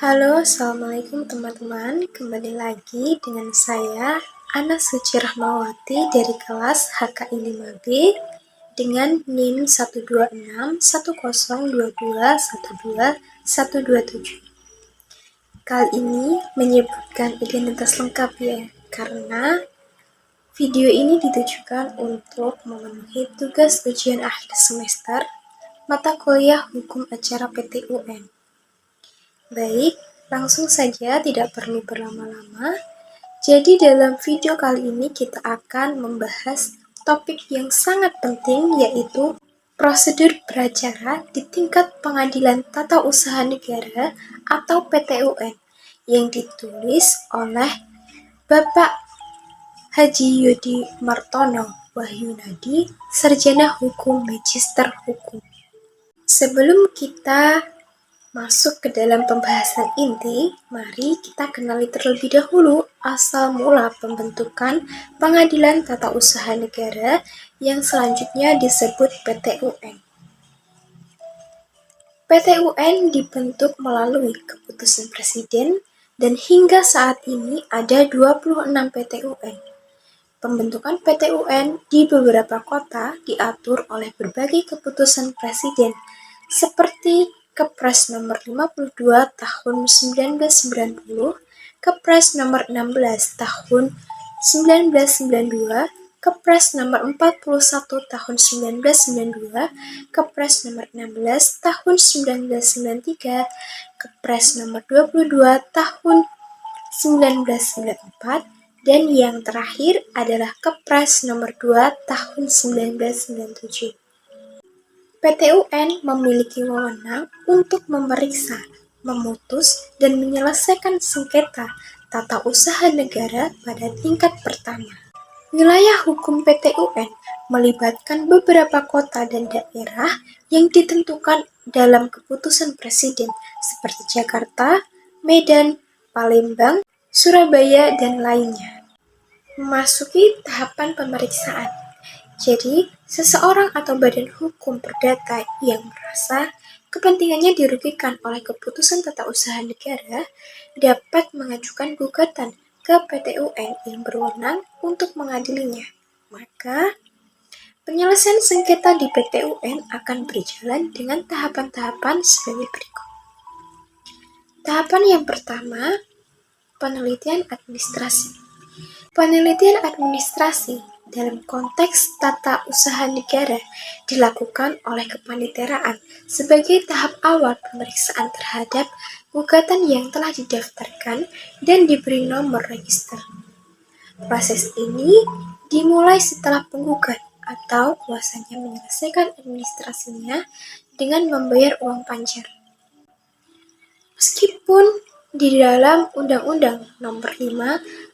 Halo, Assalamualaikum teman-teman. Kembali lagi dengan saya, Ana Suci Rahmawati dari kelas HKI 5B dengan NIM 12610221227. Kali ini menyebutkan identitas lengkap ya, karena video ini ditujukan untuk memenuhi tugas ujian akhir semester mata kuliah Hukum Acara PTUN. Baik, langsung saja, tidak perlu berlama-lama. Jadi dalam video kali ini kita akan membahas topik yang sangat penting, yaitu prosedur beracara di tingkat Pengadilan Tata Usaha Negara atau PTUN yang ditulis oleh Bapak Haji Yodi Martono Wahyunadi, Sarjana Hukum Magister Hukum. Sebelum kita masuk ke dalam pembahasan inti, mari kita kenali terlebih dahulu asal mula pembentukan Pengadilan Tata Usaha Negara yang selanjutnya disebut PTUN. PTUN dibentuk melalui keputusan Presiden dan hingga saat ini ada 26 PTUN. Pembentukan PTUN di beberapa kota diatur oleh berbagai keputusan Presiden seperti Kepres nomor 52 tahun 1990, Kepres nomor 16 tahun 1992, Kepres nomor 41 tahun 1992, Kepres nomor 16 tahun 1993, Kepres nomor 22 tahun 1994, dan yang terakhir adalah Kepres nomor 2 tahun 1997. PTUN memiliki wewenang untuk memeriksa, memutus, dan menyelesaikan sengketa tata usaha negara pada tingkat pertama. Wilayah hukum PTUN melibatkan beberapa kota dan daerah yang ditentukan dalam keputusan Presiden seperti Jakarta, Medan, Palembang, Surabaya, dan lainnya. Memasuki tahapan pemeriksaan. Jadi, seseorang atau badan hukum perdata yang merasa kepentingannya dirugikan oleh keputusan tata usaha negara dapat mengajukan gugatan ke PTUN yang berwenang untuk mengadilinya. Maka, penyelesaian sengketa di PTUN akan berjalan dengan tahapan-tahapan sebagai berikut. Tahapan yang pertama, penelitian administrasi. Penelitian administrasi dalam konteks tata usaha negara dilakukan oleh kepaniteraan sebagai tahap awal pemeriksaan terhadap gugatan yang telah didaftarkan dan diberi nomor register. Proses ini dimulai setelah penggugat atau kuasanya menyelesaikan administrasinya dengan membayar uang panjar. Meskipun di dalam Undang-Undang Nomor 5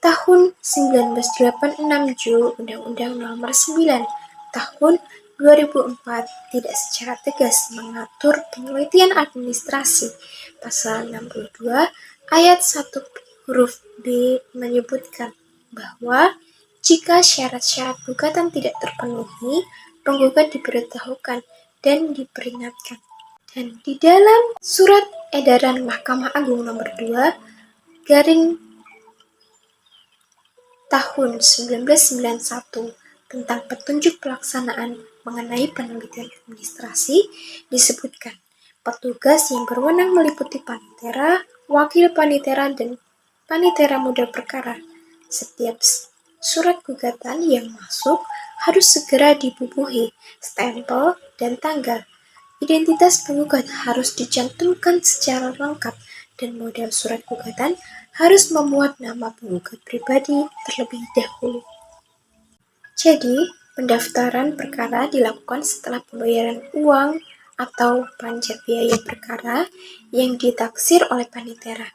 Tahun 1986 Undang-Undang Nomor 9 Tahun 2004 tidak secara tegas mengatur penelitian administrasi. Pasal 62 ayat 1 huruf B menyebutkan bahwa jika syarat-syarat gugatan tidak terpenuhi, penggugat diberitahukan dan diperingatkan. Dan di dalam Surat Edaran Mahkamah Agung Nomor 2 garing tahun 1991 tentang petunjuk pelaksanaan mengenai penelitian administrasi disebutkan, petugas yang berwenang meliputi panitera, wakil panitera, dan panitera modal perkara. Setiap surat gugatan yang masuk harus segera dibubuhi stempel dan tanggal. Identitas penggugat harus dicantumkan secara lengkap dan model surat gugatan harus memuat nama penggugat pribadi terlebih dahulu. Jadi, pendaftaran perkara dilakukan setelah pembayaran uang atau pajak biaya perkara yang ditaksir oleh panitera.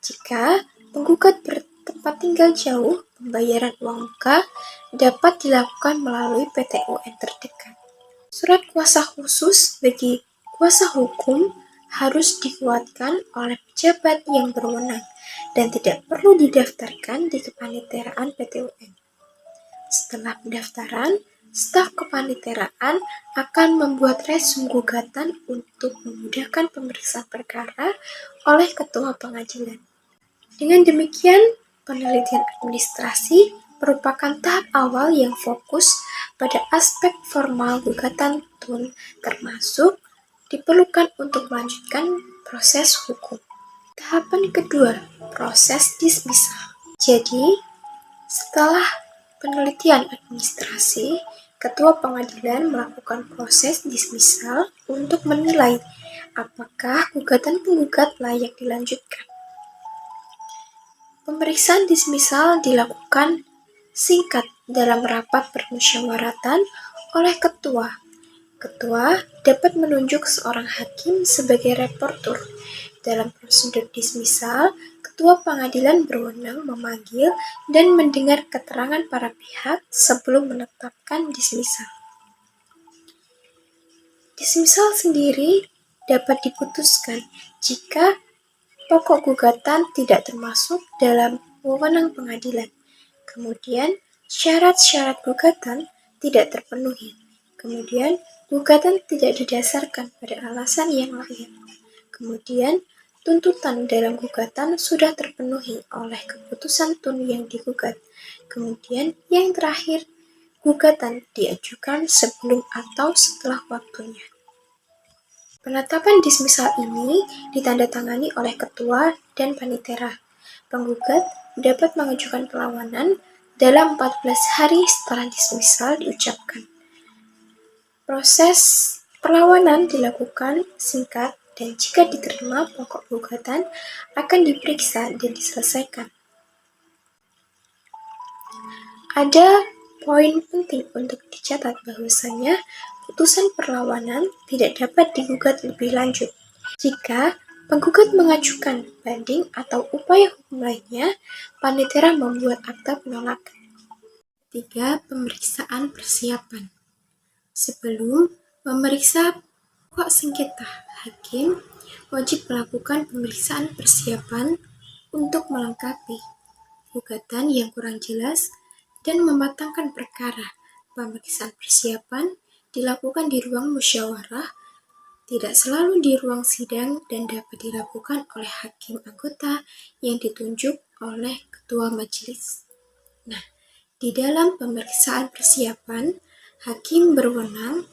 Jika penggugat bertempat tinggal jauh, pembayaran uang muka dapat dilakukan melalui PTUN terdekat. Surat kuasa khusus bagi kuasa hukum harus dikuatkan oleh pejabat yang berwenang dan tidak perlu didaftarkan di kepaniteraan PTUN. Setelah pendaftaran, Staf kepaniteraan akan membuat resum gugatan untuk memudahkan pemeriksaan perkara oleh ketua pengadilan. Dengan demikian, penelitian administrasi merupakan tahap awal yang fokus pada aspek formal gugatan TUN, termasuk diperlukan untuk melanjutkan proses hukum. Tahapan kedua, proses dismisal. Jadi, setelah penelitian administrasi, ketua pengadilan melakukan proses dismisal untuk menilai apakah gugatan penggugat layak dilanjutkan. Pemeriksaan dismisal dilakukan singkat dalam rapat permusyawaratan oleh ketua. Ketua dapat menunjuk seorang hakim sebagai reporter. Dalam prosedur dismisal, ketua pengadilan berwenang memanggil dan mendengar keterangan para pihak sebelum menetapkan dismisal. Dismisal sendiri dapat diputuskan jika pokok gugatan tidak termasuk dalam wewenang pengadilan. Kemudian, syarat-syarat gugatan tidak terpenuhi. Kemudian, gugatan tidak didasarkan pada alasan yang layak. Kemudian, tuntutan dalam gugatan sudah terpenuhi oleh keputusan TUN yang digugat. Kemudian, yang terakhir, gugatan diajukan sebelum atau setelah waktunya. Penetapan dismisal ini ditandatangani oleh ketua dan panitera. Penggugat dapat mengajukan perlawanan dalam 14 hari setelah dismisal diucapkan. Proses perlawanan dilakukan singkat dan jika diterima pokok gugatan akan diperiksa dan diselesaikan. Ada poin penting untuk dicatat bahwasanya putusan perlawanan tidak dapat digugat lebih lanjut. Jika penggugat mengajukan banding atau upaya hukum lainnya, panitera membuat akta penolakan. 3. Pemeriksaan persiapan. Sebelum memeriksa pokok sengketa, hakim wajib melakukan pemeriksaan persiapan untuk melengkapi gugatan yang kurang jelas dan mematangkan perkara. Pemeriksaan persiapan dilakukan di ruang musyawarah, tidak selalu di ruang sidang dan dapat dilakukan oleh hakim anggota yang ditunjuk oleh ketua majelis. Nah, di dalam pemeriksaan persiapan, hakim berwenang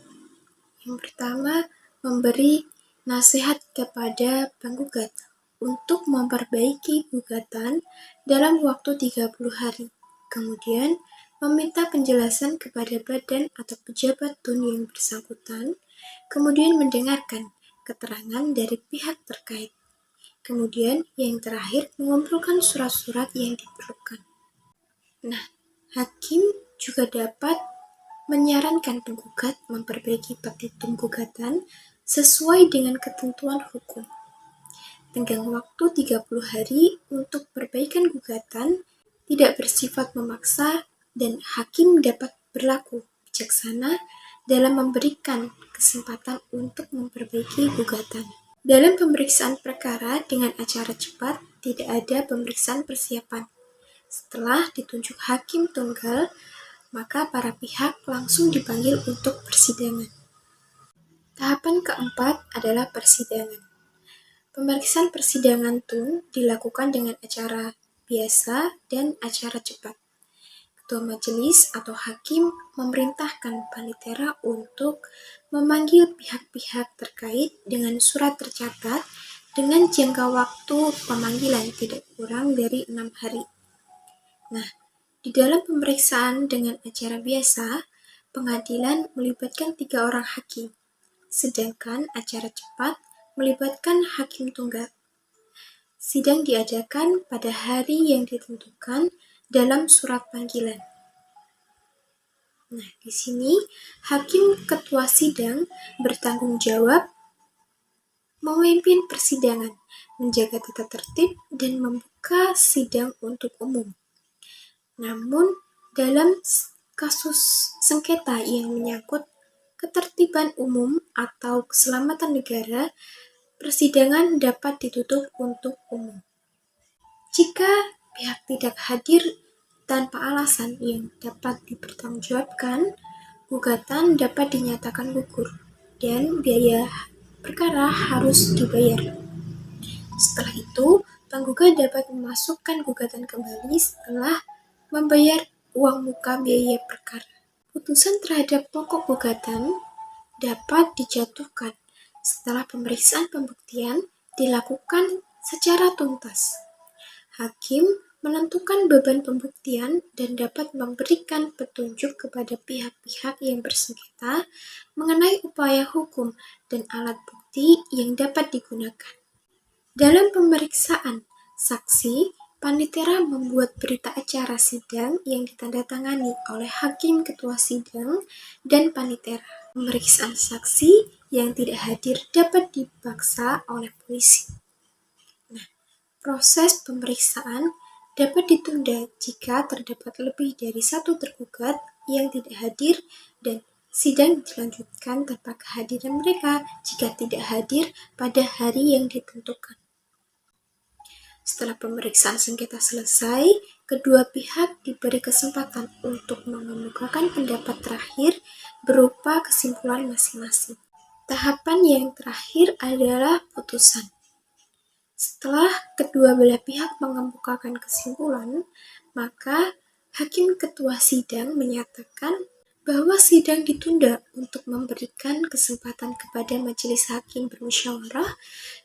yang pertama memberi nasihat kepada penggugat untuk memperbaiki gugatan dalam waktu 30 hari. Kemudian, meminta penjelasan kepada badan atau pejabat TUN yang bersangkutan, kemudian mendengarkan keterangan dari pihak terkait. Kemudian, yang terakhir, mengumpulkan surat-surat yang diperlukan. Nah, hakim juga dapat menyarankan penggugat memperbaiki petitum gugatan sesuai dengan ketentuan hukum. Tenggang waktu 30 hari untuk perbaikan gugatan tidak bersifat memaksa dan hakim dapat berlaku bijaksana dalam memberikan kesempatan untuk memperbaiki gugatan. Dalam pemeriksaan perkara dengan acara cepat, tidak ada pemeriksaan persiapan. Setelah ditunjuk hakim tunggal, maka para pihak langsung dipanggil untuk persidangan. Tahapan keempat adalah persidangan. Pemeriksaan persidangan TUN dilakukan dengan acara biasa dan acara cepat. Ketua majelis atau hakim memerintahkan panitera untuk memanggil pihak-pihak terkait dengan surat tercatat dengan jangka waktu pemanggilan tidak kurang dari 6 hari. Nah, di dalam pemeriksaan dengan acara biasa, pengadilan melibatkan 3 orang hakim, sedangkan acara cepat melibatkan hakim tunggal. Sidang diadakan pada hari yang ditentukan dalam surat panggilan. Nah, di sini hakim ketua sidang bertanggung jawab memimpin persidangan, menjaga tata tertib, dan membuka sidang untuk umum. Namun, dalam kasus sengketa yang menyangkut ketertiban umum atau keselamatan negara, persidangan dapat ditutup untuk umum. Jika pihak tidak hadir tanpa alasan yang dapat dipertanggungjawabkan, gugatan dapat dinyatakan gugur dan biaya perkara harus dibayar. Setelah itu, penggugat dapat memasukkan gugatan kembali setelah membayar uang muka biaya perkara. Putusan terhadap pokok gugatan dapat dijatuhkan setelah pemeriksaan pembuktian dilakukan secara tuntas. Hakim menentukan beban pembuktian dan dapat memberikan petunjuk kepada pihak-pihak yang bersengketa mengenai upaya hukum dan alat bukti yang dapat digunakan. Dalam pemeriksaan saksi, Panitera membuat berita acara sidang yang ditandatangani oleh Hakim Ketua Sidang dan Panitera. Pemeriksaan saksi yang tidak hadir dapat dipaksa oleh polisi. Proses pemeriksaan dapat ditunda jika terdapat lebih dari satu tergugat yang tidak hadir dan sidang dilanjutkan tanpa kehadiran mereka jika tidak hadir pada hari yang ditentukan. Setelah pemeriksaan sengketa selesai, kedua pihak diberi kesempatan untuk mengemukakan pendapat terakhir berupa kesimpulan masing-masing. Tahapan yang terakhir adalah putusan. Setelah kedua belah pihak mengemukakan kesimpulan, maka Hakim Ketua Sidang menyatakan bahwa sidang ditunda untuk memberikan kesempatan kepada majelis hakim bermusyawarah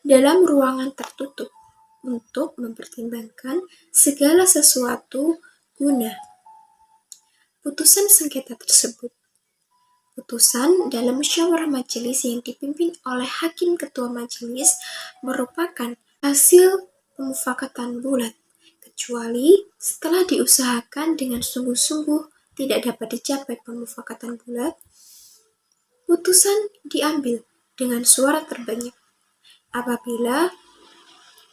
dalam ruangan tertutup untuk mempertimbangkan segala sesuatu guna putusan sengketa tersebut. Putusan dalam musyawarah majelis yang dipimpin oleh Hakim Ketua Majelis merupakan hasil pemufakatan bulat, kecuali setelah diusahakan dengan sungguh-sungguh tidak dapat dicapai pemufakatan bulat, putusan diambil dengan suara terbanyak. Apabila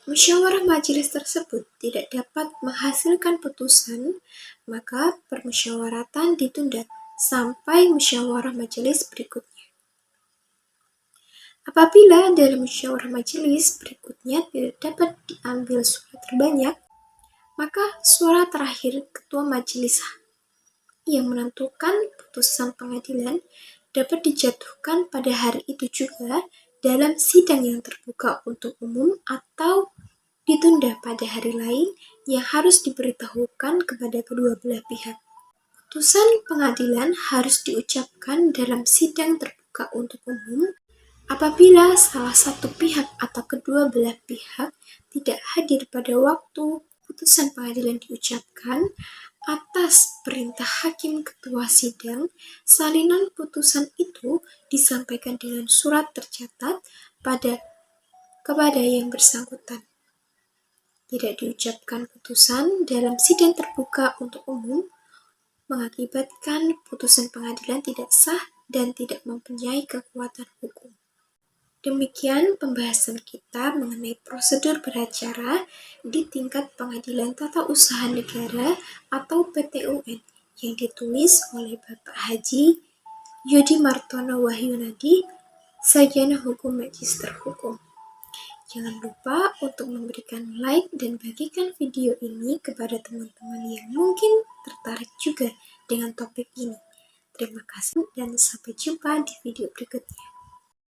musyawarah majelis tersebut tidak dapat menghasilkan putusan, maka permusyawaratan ditunda sampai musyawarah majelis berikutnya. Apabila dalam musyawarah majelis berikutnya tidak dapat diambil suara terbanyak, maka suara terakhir ketua majelis yang menentukan putusan pengadilan dapat dijatuhkan pada hari itu juga dalam sidang yang terbuka untuk umum atau ditunda pada hari lain yang harus diberitahukan kepada kedua belah pihak. Putusan pengadilan harus diucapkan dalam sidang terbuka untuk umum apabila salah satu pihak atau kedua belah pihak tidak hadir pada waktu putusan pengadilan diucapkan. Atas perintah Hakim Ketua Sidang, salinan putusan itu disampaikan dengan surat tercatat kepada yang bersangkutan. Tidak diucapkan putusan dalam sidang terbuka untuk umum mengakibatkan putusan pengadilan tidak sah dan tidak mempunyai kekuatan hukum. Demikian pembahasan kita mengenai prosedur beracara di tingkat Pengadilan Tata Usaha Negara atau PT-UN yang ditulis oleh Bapak Haji Yodi Martono Wahyunadi, Sarjana Hukum Magister Hukum. Jangan lupa untuk memberikan like dan bagikan video ini kepada teman-teman yang mungkin tertarik juga dengan topik ini. Terima kasih dan sampai jumpa di video berikutnya.